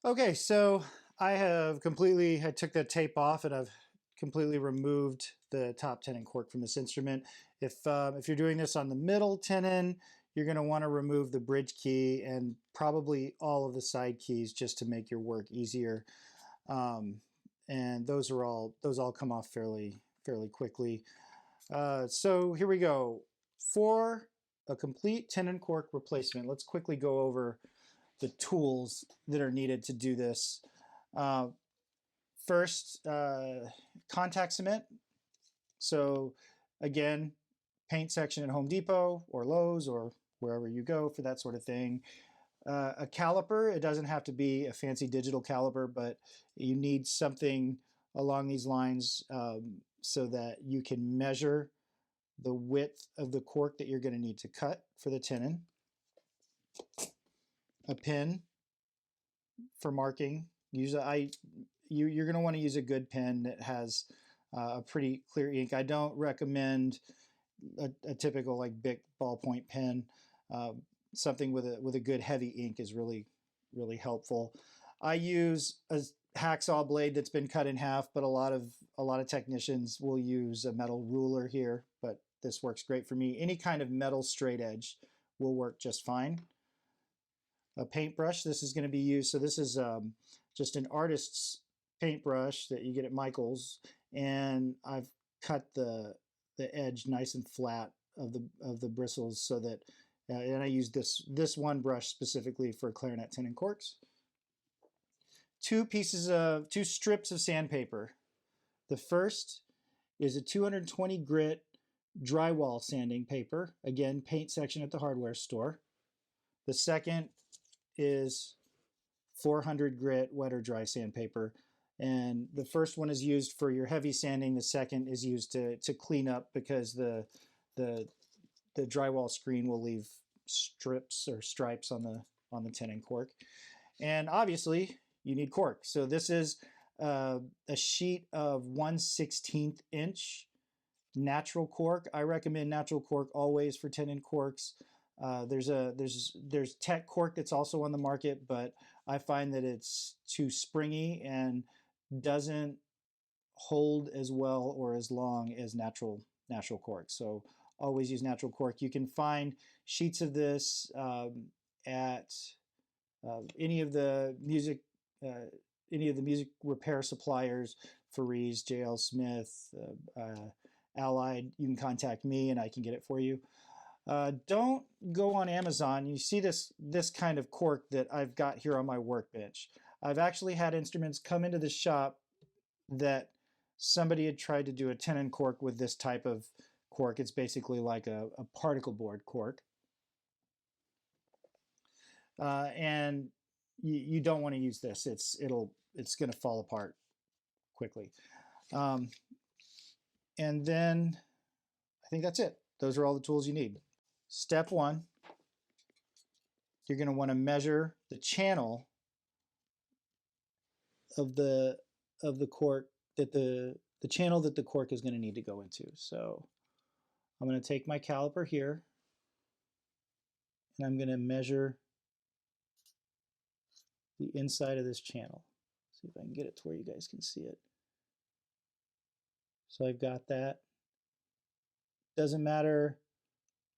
Okay, so I took the tape off and I've completely removed the top tenon cork from this instrument. If you're doing this on the middle tenon, you're going to want to remove the bridge key and probably all of the side keys just to make your work easier. And those all come off fairly quickly. So here we go. For a complete tenon cork replacement, let's quickly go over the tools that are needed to do this. First, contact cement. So again, paint section at Home Depot or Lowe's or wherever you go for that sort of thing. A caliper, it doesn't have to be a fancy digital caliper, but you need something along these lines so that you can measure the width of the cork that you're going to need to cut for the tenon. A pen for marking. You're going to want to use a good pen that has a pretty clear ink. I don't recommend a typical like Bic ballpoint pen. Something with a good heavy ink is really helpful. I use a hacksaw blade that's been cut in half, but a lot of technicians will use a metal ruler here, but this works great for me. Any kind of metal straight edge will work just fine. A paintbrush, this is going to be used, so this is just an artist's paintbrush that you get at Michael's, and I've cut the edge nice and flat of the bristles so that and I use this one brush specifically for clarinet tenon corks. Two strips of sandpaper. The first is a 220 grit drywall sanding paper, again paint section at the hardware store. The second is 400 grit wet or dry sandpaper, and the first one is used for your heavy sanding. The second is used to clean up because the drywall screen will leave strips or stripes on the tenon cork. And obviously you need cork. So this is a sheet of 1/16 inch natural cork. I recommend natural cork always for tenon corks. There's tech cork that's also on the market, but I find that it's too springy and doesn't hold as well or as long as natural cork. So always use natural cork. You can find sheets of this at any of the music repair suppliers, Farees, JL Smith, Allied. You can contact me and I can get it for you. Don't go on Amazon. You see this kind of cork that I've got here on my workbench. I've actually had instruments come into the shop that somebody had tried to do a tenon cork with this type of cork. It's basically like a particle board cork. And you don't want to use this. It's going to fall apart quickly. And then I think that's it. Those are all the tools you need. Step one, you're going to want to measure the channel of the cork that the channel that the cork is going to need to go into. So I'm going to take my caliper here and I'm going to measure the inside of this channel. See if I can get it to where you guys can see it. So I've got that. Doesn't matter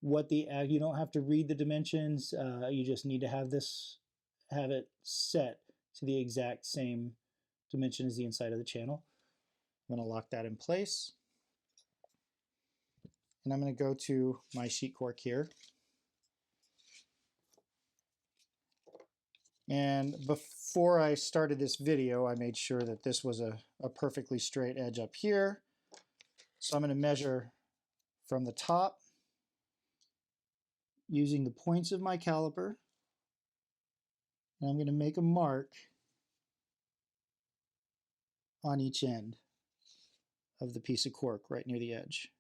what you don't have to read the dimensions. You just need to have it set to the exact same dimension as the inside of the channel. I'm going to lock that in place. And I'm going to go to my sheet cork here. And before I started this video, I made sure that this was a perfectly straight edge up here. So I'm going to measure from the top using the points of my caliper. And I'm going to make a mark on each end of the piece of cork right near the edge.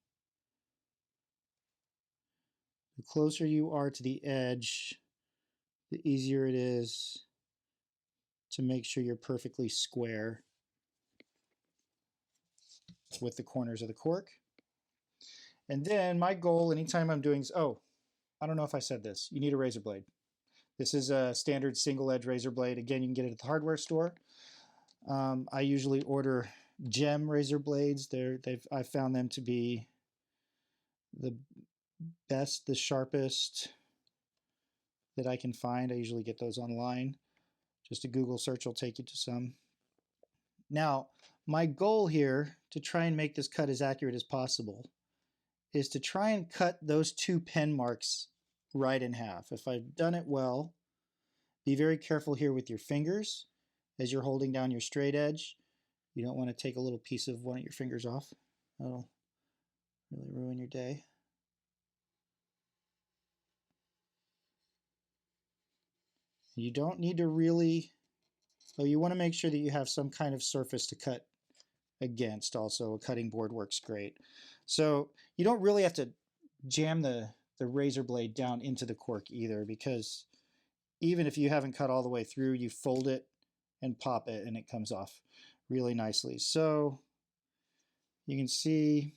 The closer you are to the edge, the easier it is to make sure you're perfectly square with the corners of the cork. And then my goal anytime I'm doing, oh, I don't know if I said this, you need a razor blade. This is a standard single edge razor blade. Again, you can get it at the hardware store. I usually order gem razor blades. I found them to be the best, the sharpest that I can find. I usually get those online. Just a Google search will take you to some. Now, my goal here to try and make this cut as accurate as possible is to try and cut those two pen marks right in half. If I've done it well, be very careful here with your fingers as you're holding down your straight edge. You don't want to take a little piece of one of your fingers off. That'll really ruin your day. You don't need to really, you want to make sure that you have some kind of surface to cut against. Also, a cutting board works great. So you don't really have to jam the razor blade down into the cork either, because even if you haven't cut all the way through, you fold it and pop it and it comes off really nicely. So you can see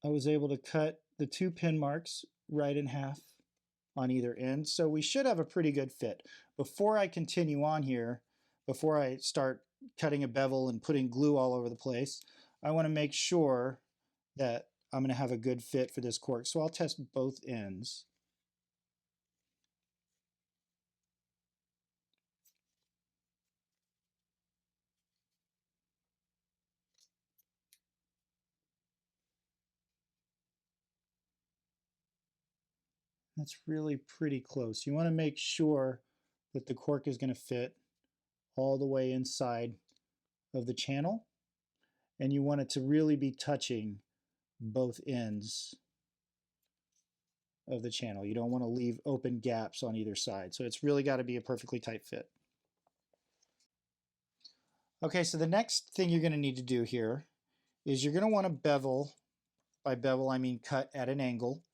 I was able to cut the two pin marks right in half on either end. So we should have a pretty good fit. Before I continue on here, before I start cutting a bevel and putting glue all over the place, I want to make sure that I'm going to have a good fit for this cork. So I'll test both ends. That's really pretty close. You want to make sure that the cork is going to fit all the way inside of the channel, and you want it to really be touching both ends of the channel. You don't want to leave open gaps on either side. So it's really got to be a perfectly tight fit. Okay, so the next thing you're going to need to do here is you're going to want to bevel. By bevel, I mean cut at an angle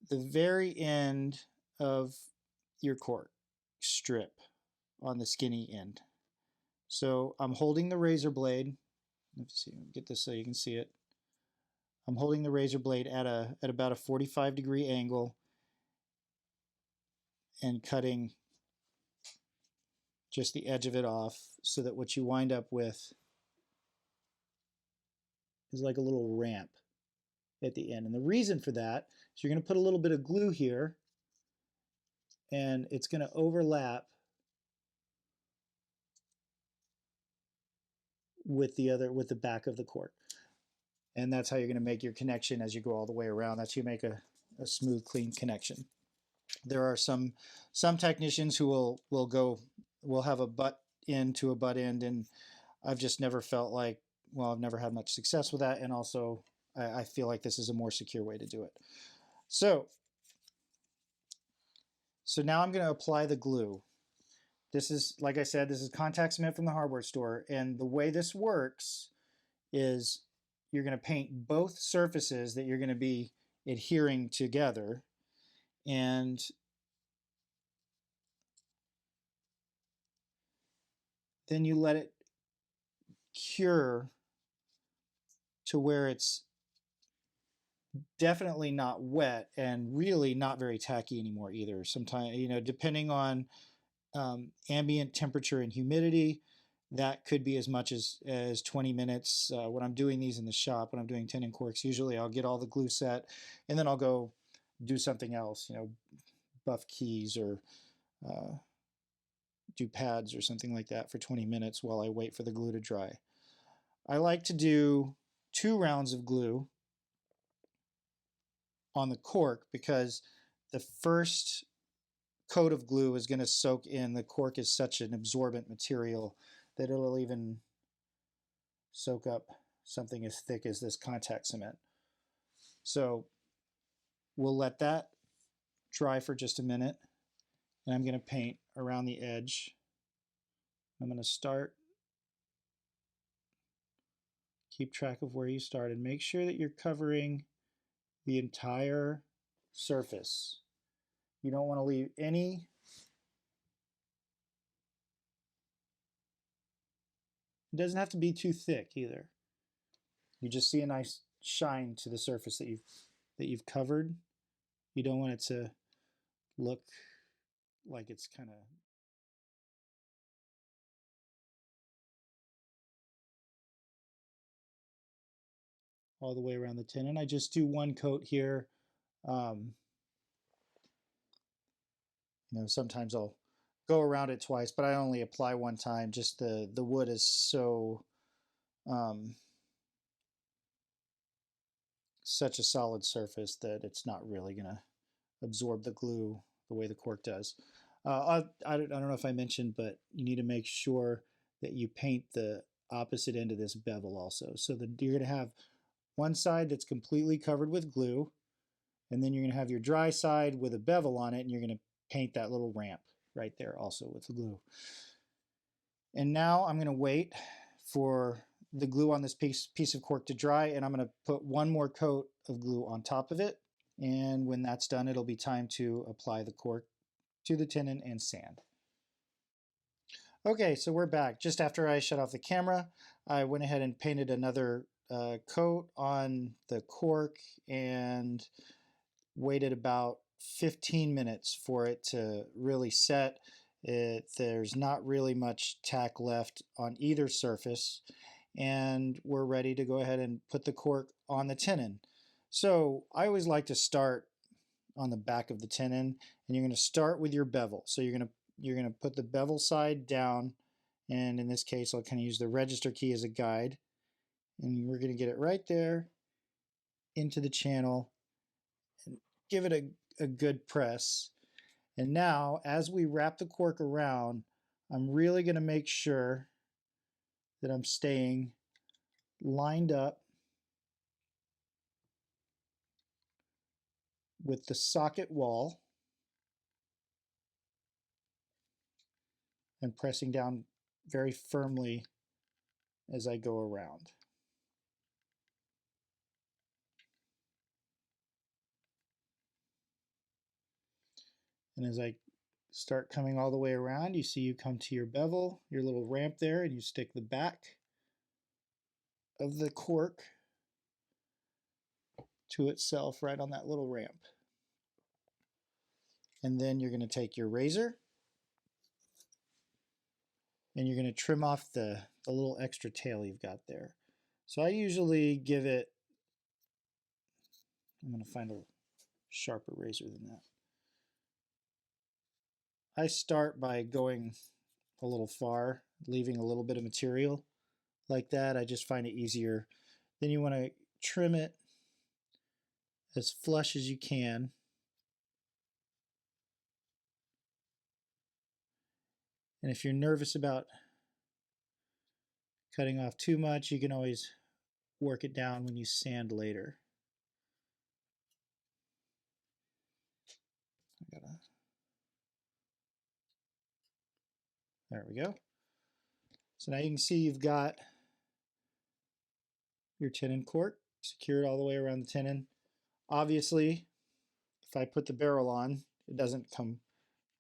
the very end of your cork strip on the skinny end. So I'm holding the razor blade. Let's see, get this so you can see it. I'm holding the razor blade at about a 45-degree angle and cutting just the edge of it off, so that what you wind up with is like a little ramp at the end. And the reason for that is you're going to put a little bit of glue here, and it's going to overlap with the back of the cork. And that's how you're going to make your connection as you go all the way around. That's how you make a smooth, clean connection. There are some technicians who will have a butt end to a butt end, and I've just never felt like, well, I've never had much success with that, and also I feel like this is a more secure way to do it. So now I'm going to apply the glue. This is, like I said, this is contact cement from the hardware store, and the way this works is you're going to paint both surfaces that you're going to be adhering together, and then you let it cure to where it's definitely not wet and really not very tacky anymore either. Sometimes, depending on ambient temperature and humidity, that could be as much as 20 minutes. When I'm doing these in the shop, when I'm doing Tenon corks, usually I'll get all the glue set and then I'll go do something else, buff keys or do pads or something like that for 20 minutes while I wait for the glue to dry. I like to do 2 rounds of glue on the cork because the first coat of glue is going to soak in. The cork is such an absorbent material that it'll even soak up something as thick as this contact cement. So we'll let that dry for just a minute, and I'm going to paint around the edge. I'm going to start. Keep track of where you start and make sure that you're covering the entire surface. You don't want to leave any It doesn't have to be too thick either. You just see a nice shine to the surface that you've covered, You don't want it to look like it's kind of all the way around the tenon. I just do one coat here. You know, sometimes I'll go around it twice, but I only apply one time. Just the wood is so such a solid surface that it's not really gonna absorb the glue the way the cork does. I don't know if I mentioned, but you need to make sure that you paint the opposite end of this bevel also. So that you're gonna have one side that's completely covered with glue, and then you're gonna have your dry side with a bevel on it, and you're gonna paint that little ramp right there also with the glue. And now I'm gonna wait for the glue on this piece of cork to dry, and I'm gonna put one more coat of glue on top of it. And when that's done, it'll be time to apply the cork to the tenon and sand. Okay, so we're back. Just after I shut off the camera, I went ahead and painted another coat on the cork and waited about 15 minutes for it to really set. There's not really much tack left on either surface, and we're ready to go ahead and put the cork on the tenon. So I always like to start on the back of the tenon, and you're going to start with your bevel. So you're going to put the bevel side down, and in this case I'll kind of use the register key as a guide, and we're going to get it right there into the channel and give it a good press. And now as we wrap the cork around, I'm really going to make sure that I'm staying lined up with the socket wall and pressing down very firmly as I go around. And as I start coming all the way around, you see you come to your bevel, your little ramp there, and you stick the back of the cork to itself right on that little ramp. And then you're going to take your razor and you're going to trim off the little extra tail you've got there. So I usually give it, I'm going to find a sharper razor than that. I start by going a little far, leaving a little bit of material like that. I just find it easier. Then you want to trim it as flush as you can. And if you're nervous about cutting off too much, you can always work it down when you sand later. There we go. So now you can see you've got your tenon cork secured all the way around the tenon. Obviously, if I put the barrel on, it doesn't come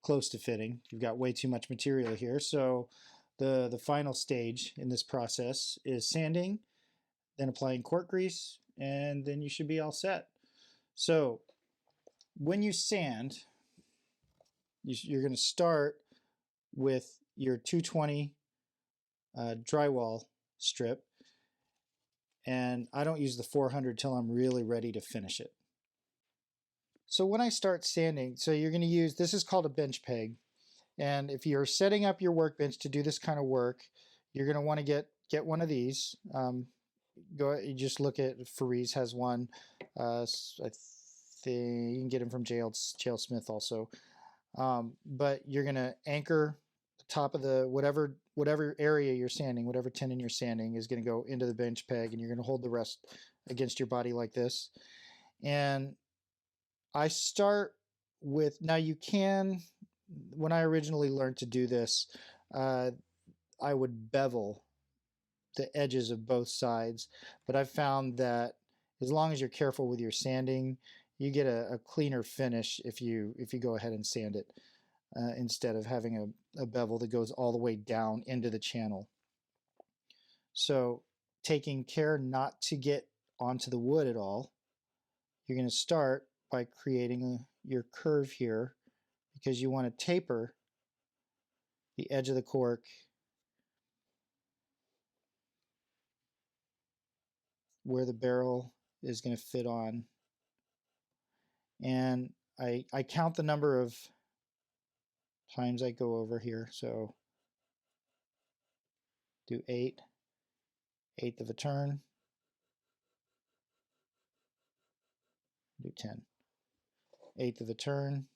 close to fitting. You've got way too much material here. So the final stage in this process is sanding, then applying cork grease, and then you should be all set. So when you sand, you're going to start with your 220 drywall strip, and I don't use the 400 till I'm really ready to finish it. So when I start sanding, so you're going to use, this is called a bench peg, and if you're setting up your workbench to do this kind of work, you're going to want to get one of these. You just look at, Farees has one. I think you can get them from J.L. Smith also. But you're going to anchor the top of the whatever area you're sanding, whatever tenon you're sanding is going to go into the bench peg, and you're going to hold the rest against your body like this. And I start with, now you can, when I originally learned to do this, I would bevel the edges of both sides, but I've found that as long as you're careful with your sanding, you get a cleaner finish if you go ahead and sand it instead of having a bevel that goes all the way down into the channel. So taking care not to get onto the wood at all, you're going to start by creating your curve here, because you want to taper the edge of the cork where the barrel is going to fit on. And I count the number of times I go over here. So do 8, 1/8 of a turn, do 10, 1/8 of a turn,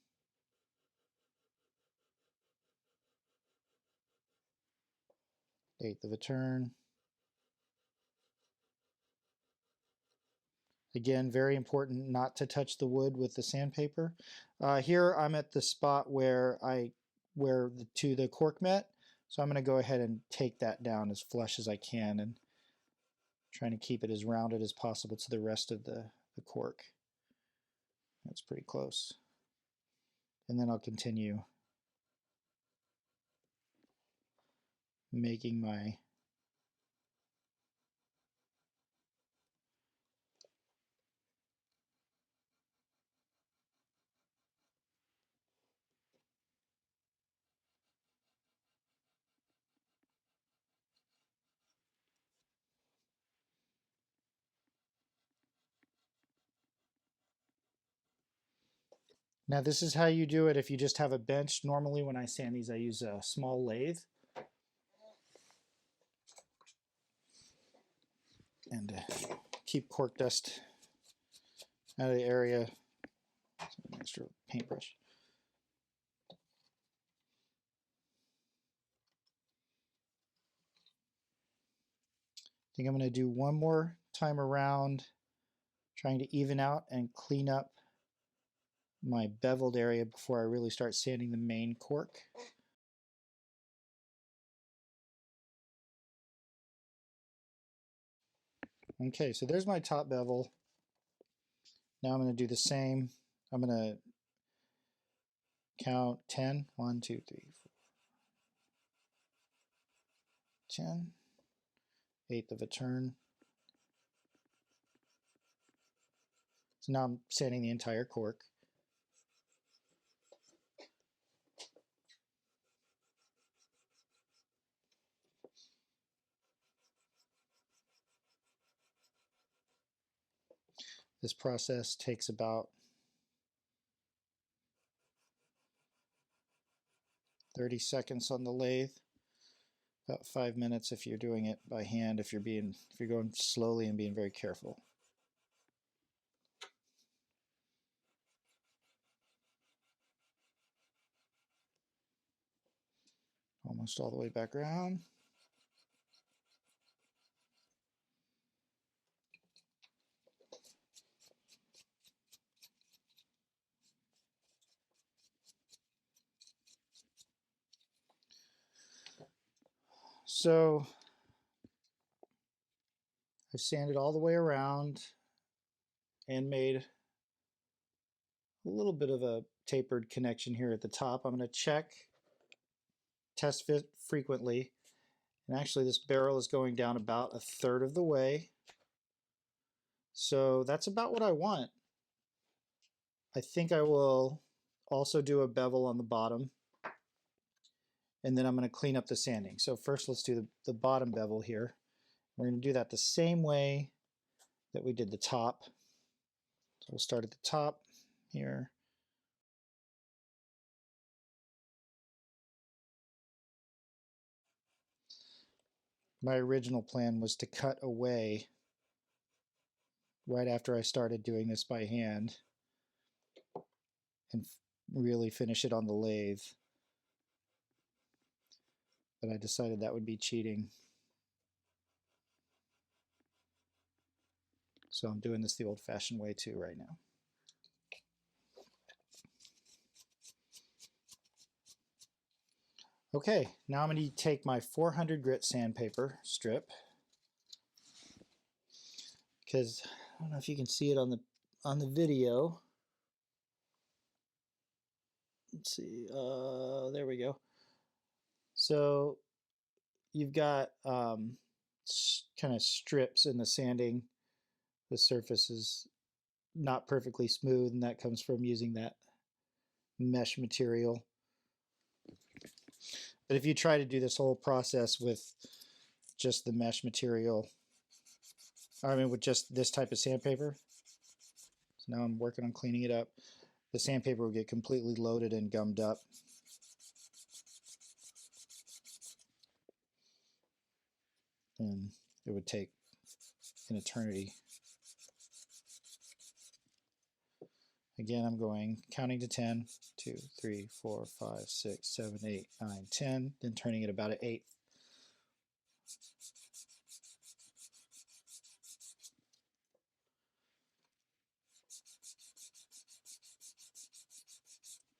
eighth of a turn. Again, very important not to touch the wood with the sandpaper. Here I'm at the spot where the cork met, so I'm going to go ahead and take that down as flush as I can and trying to keep it as rounded as possible to the rest of the cork. That's pretty close. And then I'll continue making my Now this is how you do it if you just have a bench. Normally when I sand these I use a small lathe. And keep cork dust out of the area. An extra paintbrush. I think I'm going to do one more time around, trying to even out and clean up my beveled area before I really start sanding the main cork. Okay, so there's my top bevel. Now I'm going to do the same. I'm going to count 10. 1, 2, 3, 4, 10. 1/8 of a turn. So now I'm sanding the entire cork. This process takes about 30 seconds on the lathe, about 5 minutes if you're doing it by hand, if you're going slowly and being very careful. Almost all the way back around. So I've sanded all the way around and made a little bit of a tapered connection here at the top. I'm going to test fit frequently. And actually this barrel is going down about 1/3 of the way. So that's about what I want. I think I will also do a bevel on the bottom. And then I'm going to clean up the sanding. So first let's do the bottom bevel here. We're going to do that the same way that we did the top. So we'll start at the top here. My original plan was to cut away right after I started doing this by hand and really finish it on the lathe. But I decided that would be cheating. So I'm doing this the old-fashioned way too right now. Okay, now I'm going to take my 400 grit sandpaper strip, because I don't know if you can see it on the video. Let's see, there we go. So you've got kind of strips in the sanding. The surface is not perfectly smooth, and that comes from using that mesh material. But if you try to do this whole process with just the mesh material, I mean with just this type of sandpaper, so now I'm working on cleaning it up, the sandpaper will get completely loaded and gummed up. And it would take an eternity. Again, I'm counting to 10, 2, 3, 4, 5, 6, 7, 8, 9, 10, then turning it about an eighth.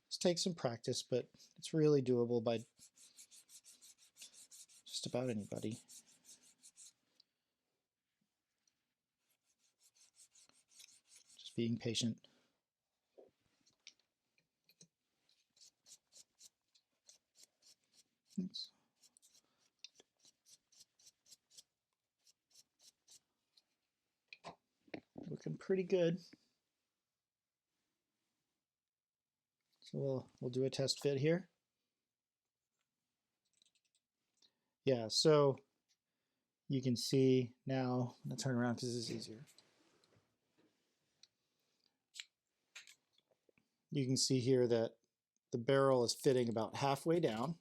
This takes some practice, but it's really doable by just about anybody. Just being patient. Oops. Looking pretty good. So we'll do a test fit here. Yeah, so you can see now, I'm gonna turn around because this is easier. You can see here that the barrel is fitting about halfway down.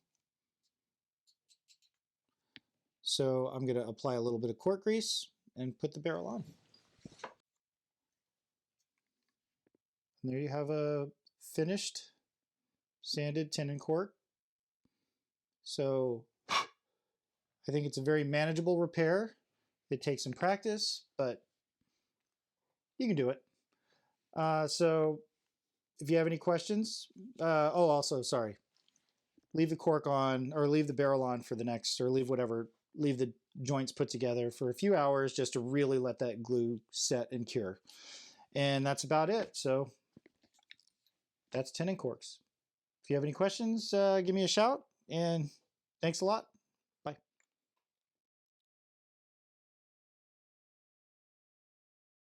So I'm going to apply a little bit of cork grease and put the barrel on. And there you have a finished sanded Tenon cork. So I think it's a very manageable repair. It takes some practice, but you can do it. So if you have any questions, oh, also, sorry, leave the cork on or leave the barrel on for the next, or leave the joints put together for a few hours just to really let that glue set and cure. And that's about it. So that's Tenon corks. If you have any questions, give me a shout, and thanks a lot.